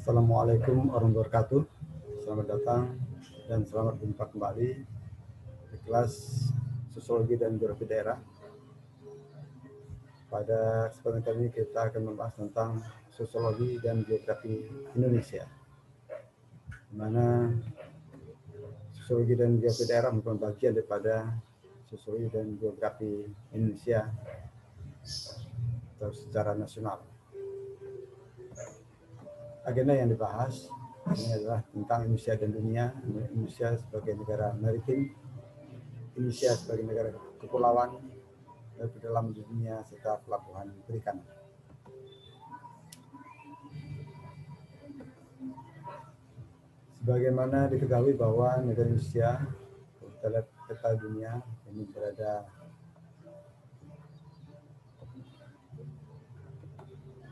Assalamualaikum warahmatullahi wabarakatuh. Selamat datang dan selamat berjumpa kembali di kelas Sosiologi dan Geografi Daerah. Pada kesempatan kali ini kita akan membahas tentang Sosiologi dan Geografi Indonesia, di mana Sosiologi dan Geografi Daerah merupakan bagian daripada Sosiologi dan Geografi Indonesia atau secara nasional. Agenda yang dibahas ini adalah tentang Indonesia dan dunia, Indonesia sebagai negara maritim, Indonesia sebagai negara kepulauan, dan dalam dunia serta pelabuhan perikanan. Sebagaimana diketahui bahwa negara Indonesia, kita lihat peta dunia, ini berada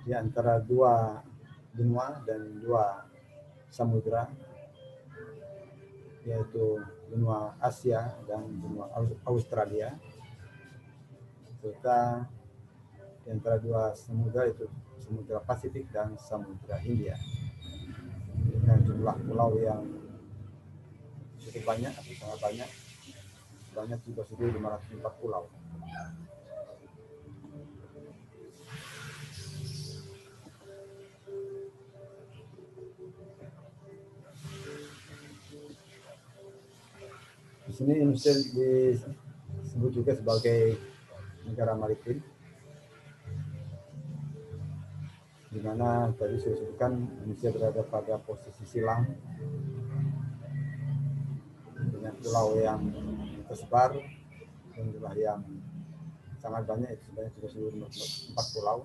di antara dua benua dan dua samudra, yaitu benua Asia dan benua Australia, serta di antara dua samudra itu Samudra Pasifik dan Samudra Hindia, dengan jumlah pulau yang cukup banyak atau sangat banyak, sebanyak 1.504 pulau. Di sini Indonesia disebut juga sebagai negara maritim, di mana tadi saya sebutkan Indonesia berada pada posisi silang dengan pulau yang tersebar dan jumlah yang sangat banyak, itu sebanyak 4 pulau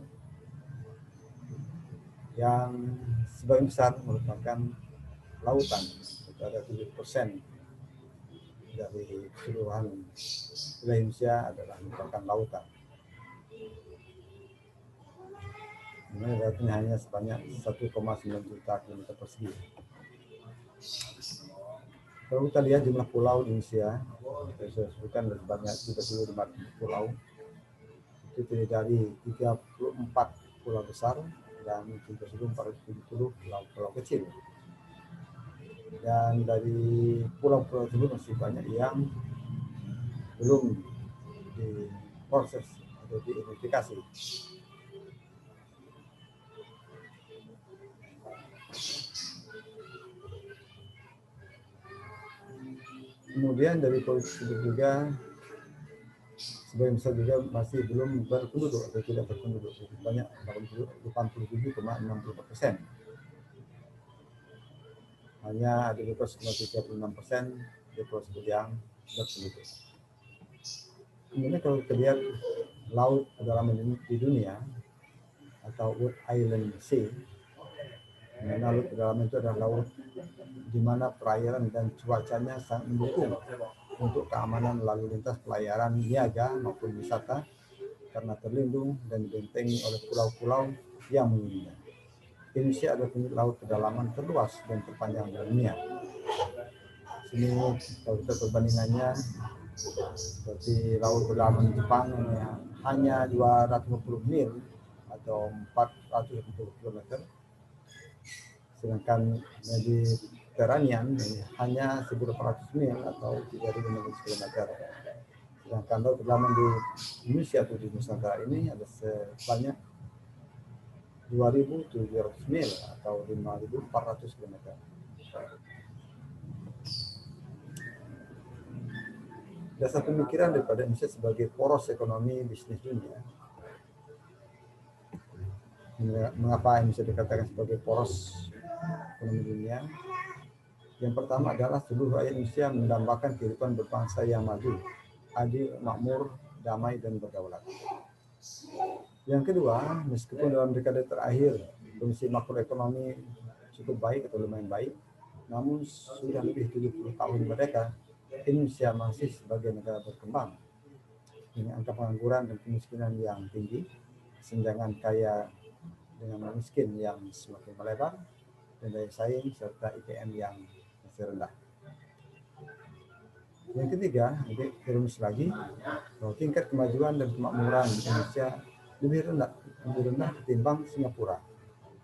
yang sebagian besar merupakan lautan. Itu ada 7% dari keseluruhan wilayah Indonesia adalah merupakan lautan. Ini berarti hanya sebanyak 1,9 juta kilometer persegi. Kalau kita lihat jumlah pulau di Indonesia, saya sebutkan sebanyak 3.500 pulau. Itu terdiri dari 34 pulau besar dan 3.470 pulau kecil. Dan dari pulau-pulau tersebut masih banyak yang belum diproses atau diidentifikasi. Kemudian dari pulau tersebut juga sebagian besar juga masih belum berpenduduk atau tidak berpenduduk, banyak 87,64%. Hanya ada 12,36% di pulau tersebut yang berpenduduk. Kemudian kalau kita lihat laut pedalaman di dunia atau World Island Sea, di mana laut pedalaman itu adalah laut di mana perairan dan cuacanya sangat mendukung untuk keamanan lalu lintas pelayaran niaga maupun wisata karena terlindung dan dibentengi oleh pulau-pulau yang mengelilinginya. Indonesia adalah pemilik laut pedalaman terluas dan terpanjang di dunia. Sini kalau kita perbandingannya seperti laut pedalaman Jepang hanya 250 mil atau 480 km, sedangkan Mediterranean hanya 1.800 mil atau 3.000 km. Sedangkan laut pedalaman di Indonesia atau di Nusantara ini ada sebanyak 2.700 mil atau 5.400 km. Dasar pemikiran daripada Indonesia sebagai poros ekonomi bisnis dunia. Mengapa Indonesia dikatakan sebagai poros ekonomi dunia? Yang pertama adalah seluruh rakyat Indonesia mendambakan kehidupan berbangsa yang maju, adil, makmur, damai, dan berdaulat. Yang kedua, meskipun dalam dekade terakhir kondisi makroekonomi cukup baik atau lumayan baik, namun sudah lebih 70 tahun merdeka, Indonesia masih sebagai negara berkembang dengan angka pengangguran dan kemiskinan yang tinggi, kesenjangan kaya dengan miskin yang semakin melebar, dan daya saing serta IPM yang masih rendah. Yang ketiga, lebih ironis lagi, bahwa tingkat kemajuan dan kemakmuran di Indonesia lebih rendah ketimbang Singapura,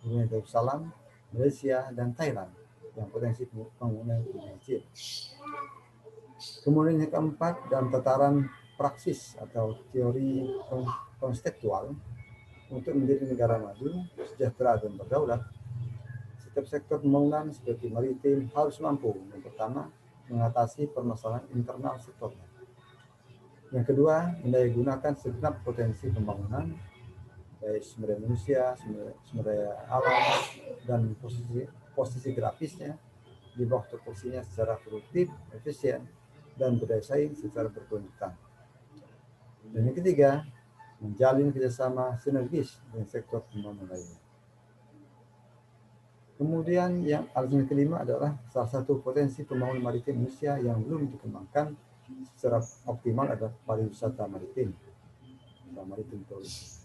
Brunei Darussalam, Malaysia, dan Thailand yang potensi pembangunan kecil. Kemudian yang keempat, dalam tataran praksis atau teori konseptual, untuk menjadi negara maju, sejahtera dan berdaulat, setiap sektor pembangunan seperti maritim harus mampu yang pertama mengatasi permasalahan internal sektornya. Yang kedua, mendayagunakan segenap potensi pembangunan, baik sumber daya manusia, sumber daya alam, dan posisi grafisnya di bawah tupoksinya secara produktif, efisien, dan berdaya saing secara berkelanjutan. Dan yang ketiga, menjalin kerjasama sinergis dengan sektor pembangunan lainnya. Kemudian yang alasan kelima adalah salah satu potensi pembangunan maritim Indonesia yang belum dikembangkan secara optimal adalah pariwisata maritim atau maritim tourism.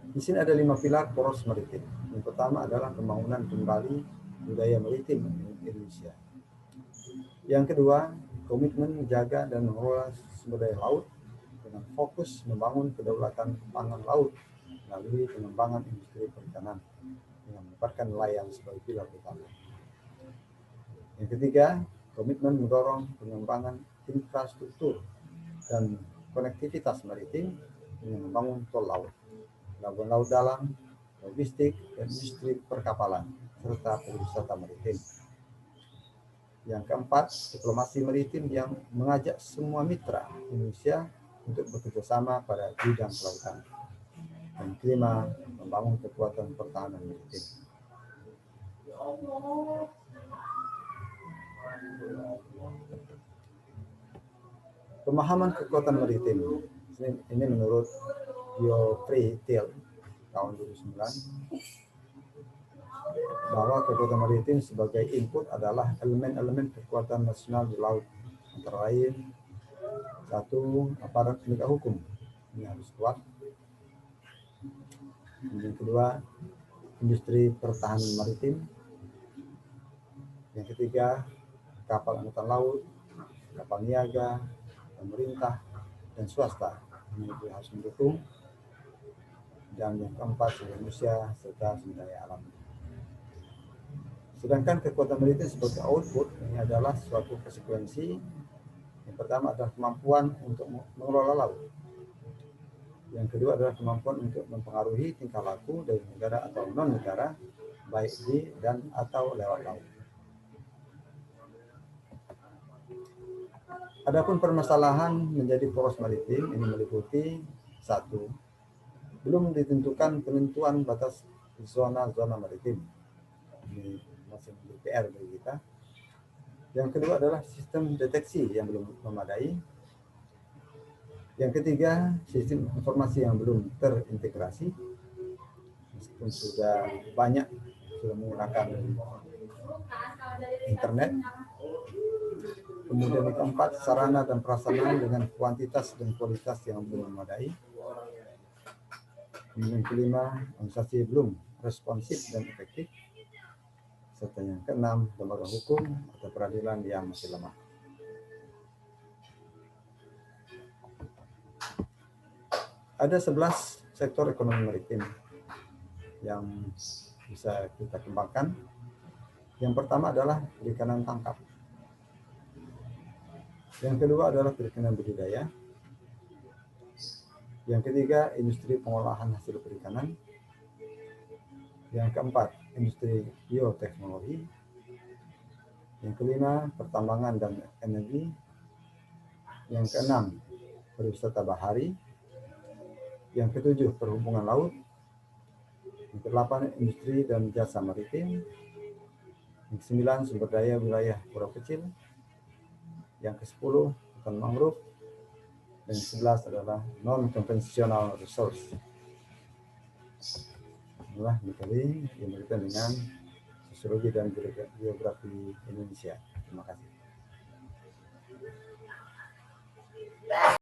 Di sini ada 5 pilar poros maritim. Yang pertama adalah pembangunan kembali budaya maritim Indonesia. Yang kedua, komitmen menjaga dan mengelola sumber daya laut dengan fokus membangun kedaulatan pangan laut melalui pengembangan industri perikanan dengan menempatkan nelayan sebagai pilar utama. Yang ketiga, komitmen mendorong pengembangan infrastruktur dan konektivitas maritim dengan membangun tol laut, pelabuhan laut dalam, logistik, dan industri perkapalan, serta pariwisata maritim. Yang keempat, diplomasi maritim yang mengajak semua mitra Indonesia untuk bekerjasama pada bidang kelautan. Dan kelima, membangun kekuatan pertahanan maritim. Pemahaman kekuatan maritim ini menurut Geoffrey Till tahun 2009 bahwa kekuatan maritim sebagai input adalah elemen-elemen kekuatan nasional di laut, antara lain satu, aparat penegak hukum ini harus kuat. Yang kedua, industri pertahanan maritim. Yang ketiga, kapal angkatan laut, kapal niaga, pemerintah, dan swasta ini harus mendukung. Dan yang keempat, manusia serta sumber daya alam. Sedangkan kekuatan maritim sebagai output ini adalah suatu konsekuensi. Yang pertama adalah kemampuan untuk mengelola laut. Yang kedua adalah kemampuan untuk mempengaruhi tingkah laku dari negara atau non-negara, baik di dan atau lewat laut. Adapun permasalahan menjadi poros maritim ini meliputi satu, belum ditentukan penentuan batas zona-zona maritim. Ini masih menjadi PR bagi kita. Yang kedua adalah sistem deteksi yang belum memadai. Yang ketiga, sistem informasi yang belum terintegrasi. Meskipun sudah banyak menggunakan internet. Kemudian yang keempat, sarana dan prasarana dengan kuantitas dan kualitas yang belum memadai. Kemudian kelima, organisasi belum responsif dan efektif. Serta yang keenam, lembaga hukum atau peradilan yang masih lemah. Ada 11 sektor ekonomi maritim yang bisa kita kembangkan. Yang pertama adalah perikanan tangkap. Yang kedua adalah perikanan budidaya. Yang ketiga, industri pengolahan hasil perikanan. Yang keempat, industri bioteknologi. Yang kelima, pertambangan dan energi. Yang keenam, pariwisata bahari. Yang ketujuh, perhubungan laut. Yang kedelapan, industri dan jasa maritim. Yang kesembilan, sumber daya wilayah pulau kecil. Yang ke-10, hutan mangrove. Dan yang ke-11 adalah non-conventional resource. Inilah materi yang berkaitan dengan sosiologi dan geografi Indonesia. Terima kasih.